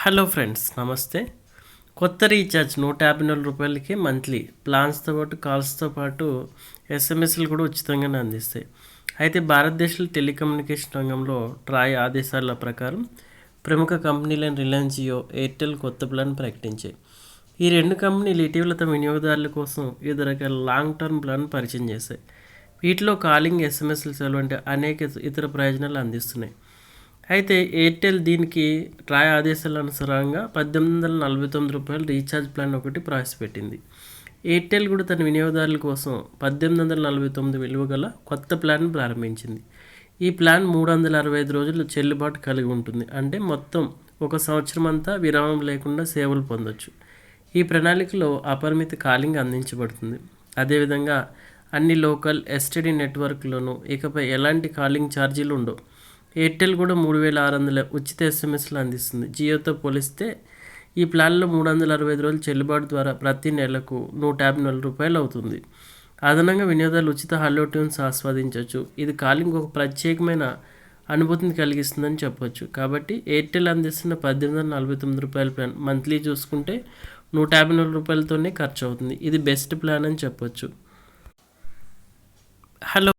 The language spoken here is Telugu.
హలో ఫ్రెండ్స్, నమస్తే. కొత్త రీఛార్జ్ రూ. 154కి మంత్లీ ప్లాన్స్‌తో పాటు, కాల్స్‌తో పాటు ఎస్ఎంఎస్‌లు కూడా ఉచితంగానే అందిస్తాయి. అయితే భారతదేశంలో టెలికమ్యూనికేషన్ రంగంలో ట్రాయ్ ఆదేశాల ప్రకారం ప్రముఖ కంపెనీలైన రిలయన్స్ జియో, ఎయిర్టెల్ కొత్త ప్లాన్ ప్రకటించాయి. ఈ రెండు కంపెనీలు ఇటీవల తమ వినియోగదారుల కోసం వివిధ రకాల లాంగ్ టర్మ్ ప్లాన్ పరిచయం చేశాయి. వీటిలో కాలింగ్, ఎస్ఎంఎస్ల సేవలు వంటి అనేక ఇతర ప్రయోజనాలు అందిస్తున్నాయి. అయితే ఎయిర్టెల్ దీనికి ట్రాయ్ ఆదేశాల అనుసారంగా రూ. 1849 రీఛార్జ్ ప్లాన్ ఒకటి ప్రవేశపెట్టింది. ఎయిర్టెల్ కూడా తన వినియోగదారుల కోసం 1849 విలువ గల కొత్త ప్లాన్ ప్రారంభించింది. ఈ ప్లాన్ 365 రోజులు చెల్లుబాటు కలిగి ఉంటుంది. అంటే మొత్తం ఒక సంవత్సరం అంతా విరామం లేకుండా సేవలు పొందొచ్చు. ఈ ప్రణాళికలో అపరిమిత కాలింగ్ అందించబడుతుంది. అదేవిధంగా అన్ని లోకల్ ఎస్టీడీ నెట్వర్క్లోనూ ఇకపై ఎలాంటి కాలింగ్ ఛార్జీలు ఉండవు. ఎయిర్టెల్ కూడా 3600 ఉచిత ఎస్ఎంఎస్లు అందిస్తుంది. జియోతో పోలిస్తే ఈ ప్లాన్లో 365 రోజులు చెల్లుబాటు ద్వారా ప్రతి నెలకు రూ. 154 అవుతుంది. అదనంగా వినియోగదారులు ఉచిత హలో ట్యూన్స్ ఆస్వాదించవచ్చు. ఇది కాలింగ్ ఒక ప్రత్యేకమైన అనుభూతిని కలిగిస్తుందని చెప్పొచ్చు. కాబట్టి ఎయిర్టెల్ అందిస్తున్న రూ. 1849 ప్లాన్ మంత్లీ చూసుకుంటే రూ. 154తోనే ఖర్చు అవుతుంది. ఇది బెస్ట్ ప్లాన్ అని చెప్పొచ్చు. హలో